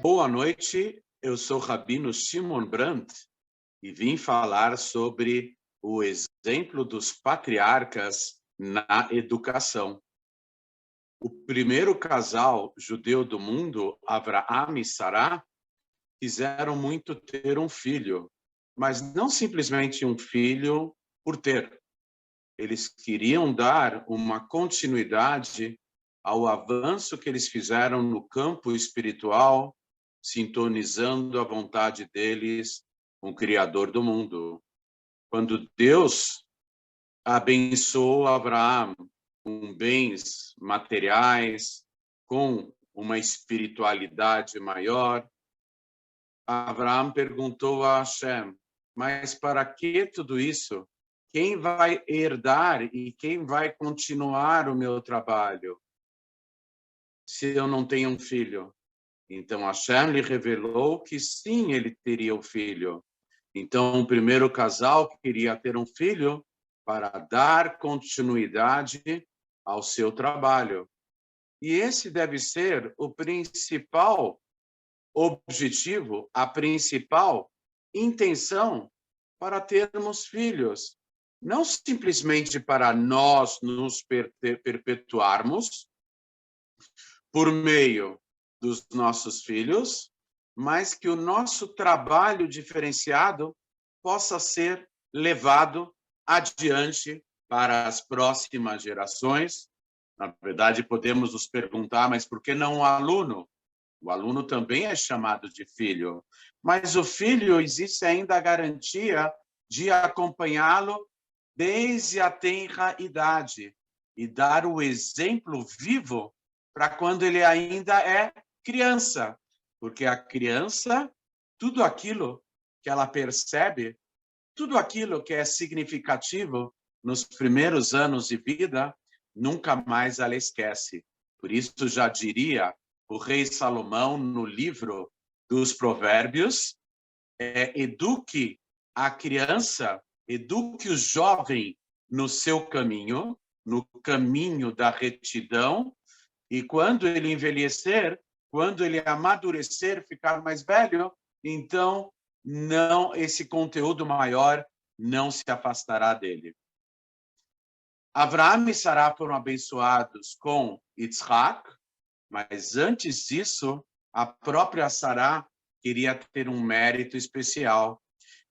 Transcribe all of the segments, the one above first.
Boa noite, eu sou Rabino Shimon Brandt e vim falar sobre o exemplo dos patriarcas na educação. O primeiro casal judeu do mundo, Avraham e Sará, quiseram muito ter um filho, mas não simplesmente um filho por ter. Eles queriam dar uma continuidade ao avanço que eles fizeram no campo espiritual, sintonizando a vontade deles com o Criador do mundo. Quando Deus abençoou Abraão com bens materiais, com uma espiritualidade maior, Abraão perguntou a Hashem, mas para que tudo isso? Quem vai herdar e quem vai continuar o meu trabalho se eu não tenho um filho? Então, Hashem lhe revelou que sim, ele teria o filho. Então, o primeiro casal queria ter um filho para dar continuidade ao seu trabalho. E esse deve ser o principal objetivo, a principal intenção para termos filhos. Não simplesmente para nós nos perpetuarmos por meio dos nossos filhos, mas que o nosso trabalho diferenciado possa ser levado adiante para as próximas gerações. Na verdade, podemos nos perguntar, mas por que não o aluno? O aluno também é chamado de filho, mas o filho existe ainda a garantia de acompanhá-lo desde a tenra idade e dar o exemplo vivo para quando ele ainda é criança, porque a criança, tudo aquilo que ela percebe, tudo aquilo que é significativo nos primeiros anos de vida, nunca mais ela esquece. Por isso já diria o rei Salomão no livro dos Provérbios, eduque a criança, eduque o jovem no seu caminho, no caminho da retidão, e quando ele envelhecer, quando ele amadurecer, ficar mais velho, então não, esse conteúdo maior não se afastará dele. Avraham e Sará foram abençoados com Yitzhak, mas antes disso, a própria Sará queria ter um mérito especial.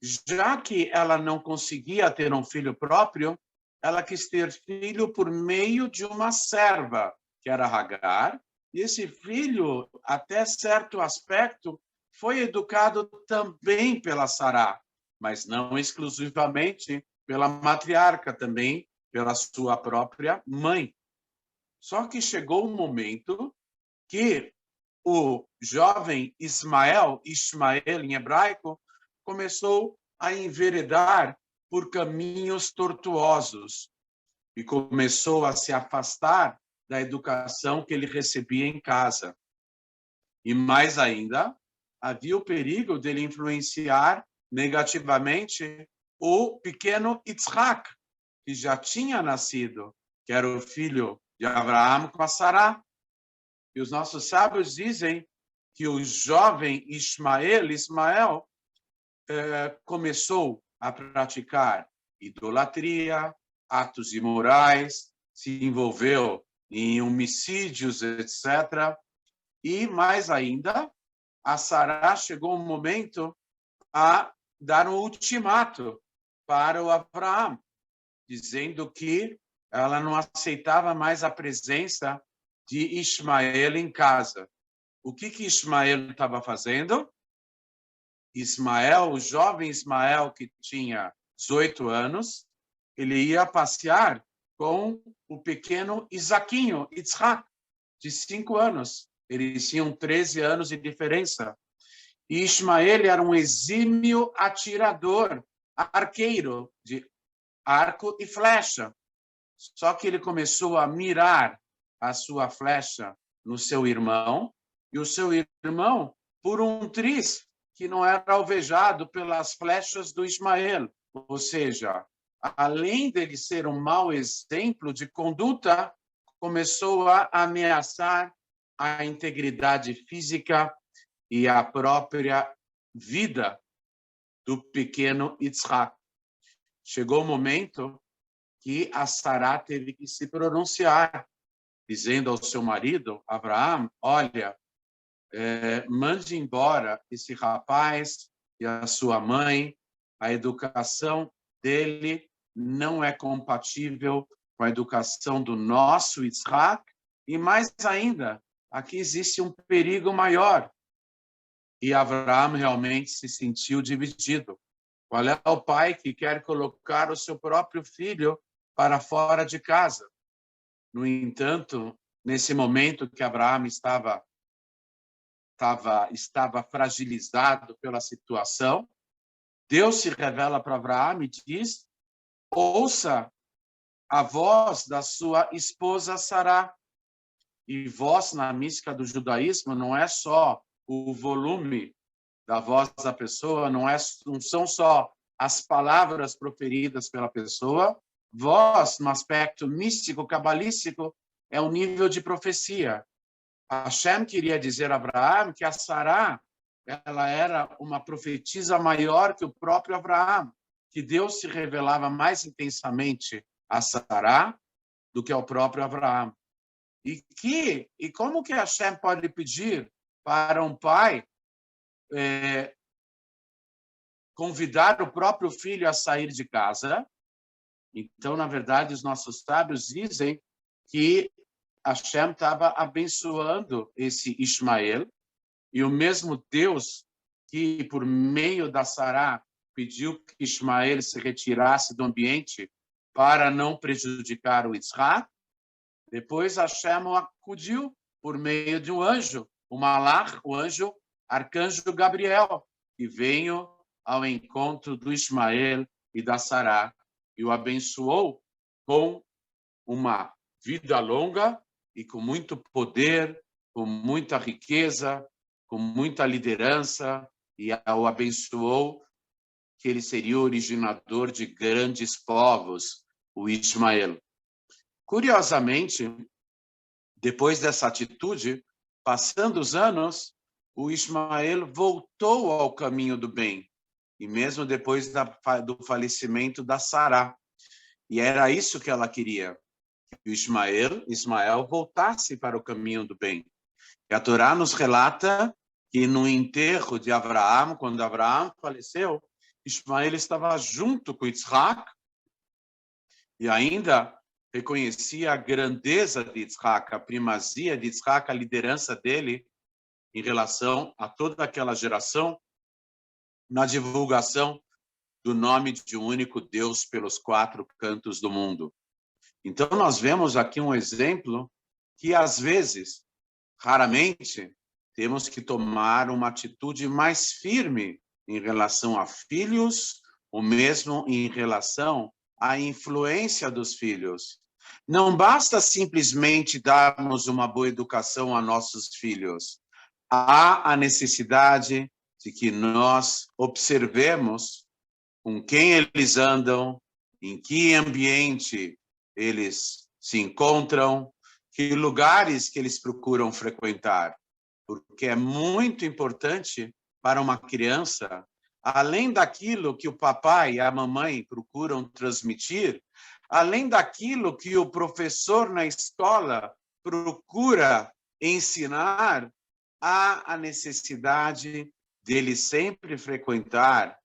Já que ela não conseguia ter um filho próprio, ela quis ter filho por meio de uma serva, que era Hagar, e esse filho, até certo aspecto, foi educado também pela Sará, mas não exclusivamente pela matriarca, também pela sua própria mãe. Só que chegou um momento que o jovem Ismael em hebraico, começou a enveredar por caminhos tortuosos e começou a se afastar da educação que ele recebia em casa. E mais ainda, havia o perigo dele influenciar negativamente o pequeno Yitzhak, que já tinha nascido, que era o filho de Abraão com a Sará. E os nossos sábios dizem que o jovem Ismael, começou a praticar idolatria, atos imorais, se envolveu em homicídios, etc. E, mais ainda, a Sará chegou um momento a dar um ultimato para o Abraão, dizendo que ela não aceitava mais a presença de Ismael em casa. O que Ismael estava fazendo? Ismael, o jovem Ismael, que tinha 18 anos, ele ia passear com o pequeno Isaquinho, Yitzhak, de 5 anos. Eles tinham 13 anos de diferença. E Ismael era um exímio atirador, arqueiro, arco e flecha. Só que ele começou a mirar a sua flecha no seu irmão, e o seu irmão por um triz que não era alvejado pelas flechas do Ismael. Ou seja, além dele ser um mau exemplo de conduta, começou a ameaçar a integridade física e a própria vida do pequeno Yitzhak. Chegou o momento que a Sará teve que se pronunciar, dizendo ao seu marido, Abraão, olha, mande embora esse rapaz e a sua mãe, a educação dele não é compatível com a educação do nosso Yitzhak, e mais ainda, aqui existe um perigo maior. E Abraão realmente se sentiu dividido. Qual é o pai que quer colocar o seu próprio filho para fora de casa? No entanto, nesse momento que Abraão estava fragilizado pela situação, Deus se revela para Abraão e diz, ouça a voz da sua esposa Sará. E voz na mística do judaísmo não é só o volume da voz da pessoa, não são só as palavras proferidas pela pessoa. Voz, no aspecto místico, cabalístico, é um nível de profecia. Hashem queria dizer a Abraão que a Sará, ela era uma profetisa maior que o próprio Abraão, que Deus se revelava mais intensamente a Sará do que ao próprio Abraão. E como que Hashem pode pedir para um pai convidar o próprio filho a sair de casa? Então, na verdade, os nossos sábios dizem que Hashem estava abençoando esse Ismael, e o mesmo Deus que, por meio da Sará, pediu que Ismael se retirasse do ambiente para não prejudicar o Yitzhak, depois Hashem o acudiu por meio de um anjo, o Malach, o anjo, arcanjo Gabriel, que veio ao encontro do Ismael e da Sará, e o abençoou com uma vida longa e com muito poder, com muita riqueza, com muita liderança, e o abençoou que ele seria o originador de grandes povos, o Ismael. Curiosamente, depois dessa atitude, passando os anos, o Ismael voltou ao caminho do bem, e mesmo depois do falecimento da Sará. E era isso que ela queria, que o Ismael voltasse para o caminho do bem. E a Torá nos relata que no enterro de Abraão, quando Abraão faleceu, Ismael estava junto com Yitzhak e ainda reconhecia a grandeza de Yitzhak, a primazia de Yitzhak, a liderança dele em relação a toda aquela geração na divulgação do nome de um único Deus pelos 4 cantos do mundo. Então, nós vemos aqui um exemplo que, às vezes, raramente, temos que tomar uma atitude mais firme em relação a filhos, ou mesmo em relação à influência dos filhos. Não basta simplesmente darmos uma boa educação a nossos filhos. Há a necessidade de que nós observemos com quem eles andam, em que ambiente eles se encontram, que lugares que eles procuram frequentar. Porque é muito importante para uma criança, além daquilo que o papai e a mamãe procuram transmitir, além daquilo que o professor na escola procura ensinar, há a necessidade dele sempre frequentar,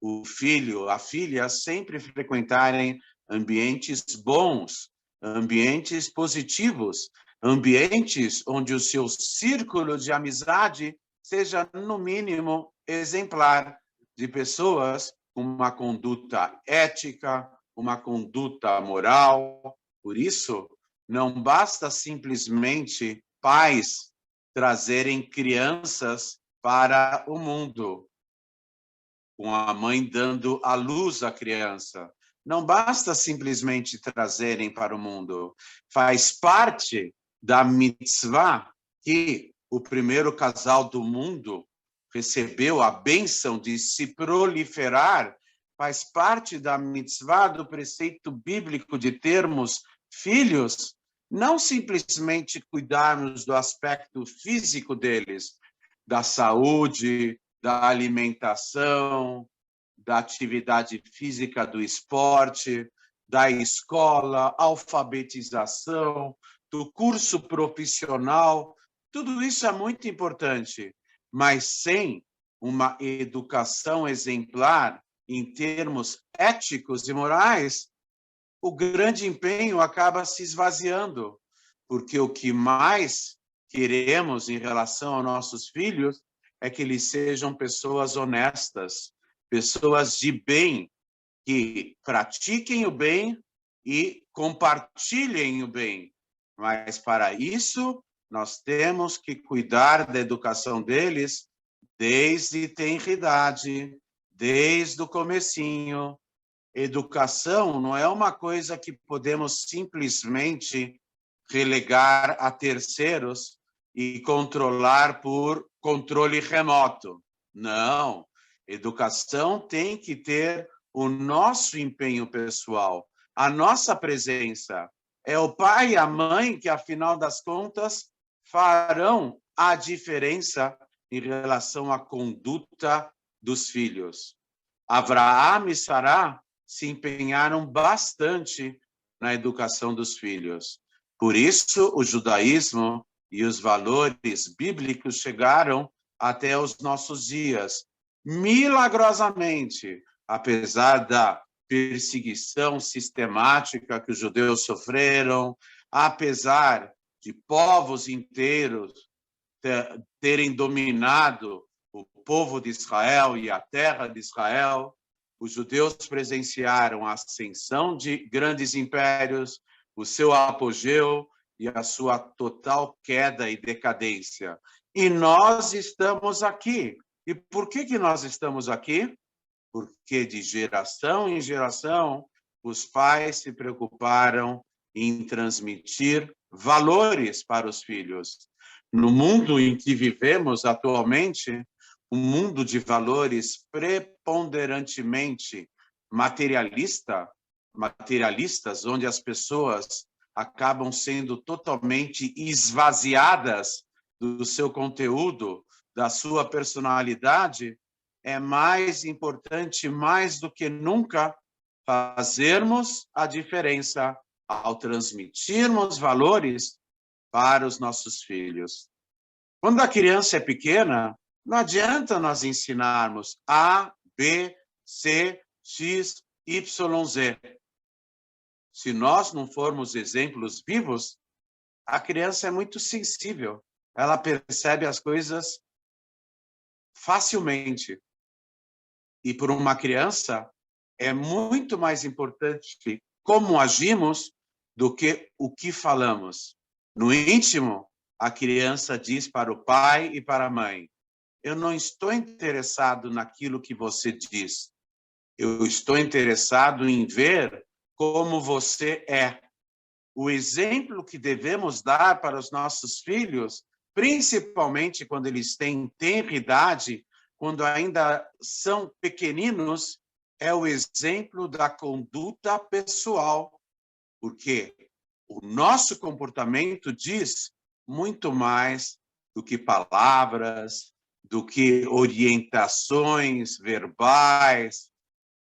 o filho, a filha, sempre frequentarem ambientes bons, ambientes positivos, ambientes onde o seu círculo de amizade seja, no mínimo, exemplar, de pessoas com uma conduta ética, uma conduta moral. Por isso, não basta simplesmente pais trazerem crianças para o mundo, com a mãe dando à luz à criança. Não basta simplesmente trazerem para o mundo. Faz parte da mitzvah que o primeiro casal do mundo recebeu a bênção de se proliferar, faz parte da mitzvah, do preceito bíblico de termos filhos, não simplesmente cuidarmos do aspecto físico deles, da saúde, da alimentação, da atividade física, do esporte, da escola, alfabetização, do curso profissional. Tudo isso é muito importante, mas sem uma educação exemplar em termos éticos e morais, o grande empenho acaba se esvaziando, porque o que mais queremos em relação aos nossos filhos é que eles sejam pessoas honestas, pessoas de bem, que pratiquem o bem e compartilhem o bem. Mas para isso, nós temos que cuidar da educação deles desde tenridade, desde o comecinho. Educação não é uma coisa que podemos simplesmente relegar a terceiros e controlar por controle remoto. Não. Educação tem que ter o nosso empenho pessoal, a nossa presença. É o pai e a mãe que, afinal das contas, farão a diferença em relação à conduta dos filhos. Abraão e Sará se empenharam bastante na educação dos filhos. Por isso, o judaísmo e os valores bíblicos chegaram até os nossos dias, milagrosamente, apesar da perseguição sistemática que os judeus sofreram, apesar de povos inteiros terem dominado o povo de Israel e a terra de Israel, os judeus presenciaram a ascensão de grandes impérios, o seu apogeu e a sua total queda e decadência. E nós estamos aqui. E por que nós estamos aqui? Porque de geração em geração, os pais se preocuparam em transmitir valores para os filhos. No mundo em que vivemos atualmente, um mundo de valores preponderantemente materialistas, onde as pessoas acabam sendo totalmente esvaziadas do seu conteúdo, da sua personalidade, é mais importante, mais do que nunca, fazermos a diferença ao transmitirmos valores para os nossos filhos. Quando a criança é pequena, não adianta nós ensinarmos A, B, C, X, Y, Z. Se nós não formos exemplos vivos, a criança é muito sensível. Ela percebe as coisas facilmente. E para uma criança, é muito mais importante como agimos do que o que falamos. No íntimo, a criança diz para o pai e para a mãe: eu não estou interessado naquilo que você diz. Eu estou interessado em ver como você é. O exemplo que devemos dar para os nossos filhos, principalmente quando eles têm tenra idade, quando ainda são pequeninos, é o exemplo da conduta pessoal, porque o nosso comportamento diz muito mais do que palavras, do que orientações verbais,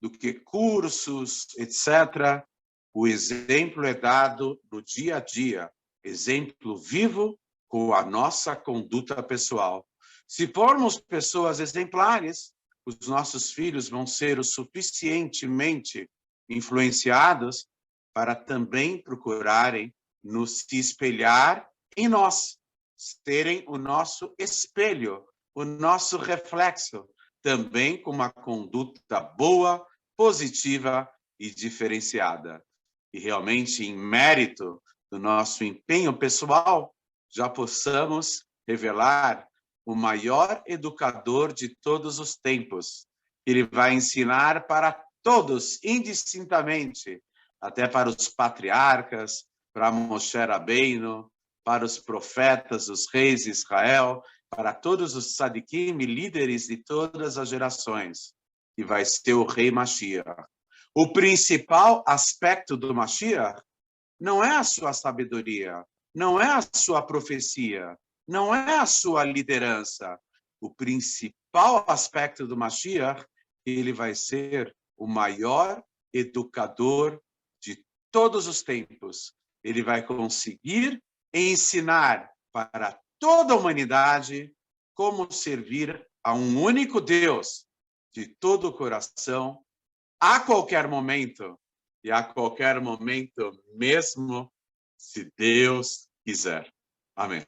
do que cursos, etc. O exemplo é dado no dia a dia, exemplo vivo com a nossa conduta pessoal. Se formos pessoas exemplares, os nossos filhos vão ser o suficientemente influenciados para também procurarem nos se espelhar em nós, terem o nosso espelho, o nosso reflexo, também com uma conduta boa, positiva e diferenciada. E realmente, em mérito do nosso empenho pessoal, já possamos revelar o maior educador de todos os tempos. Ele vai ensinar para todos, indistintamente, até para os patriarcas, para Moshe Rabbeinu, para os profetas, os reis de Israel, para todos os tzadikim e líderes de todas as gerações, que vai ser o rei Mashiach. O principal aspecto do Mashiach não é a sua sabedoria, não é a sua profecia, não é a sua liderança. O principal aspecto do Mashiach, ele vai ser o maior educador de todos os tempos. Ele vai conseguir ensinar para toda a humanidade como servir a um único Deus de todo o coração, a qualquer momento, e a qualquer momento mesmo, se Deus quiser. Amém.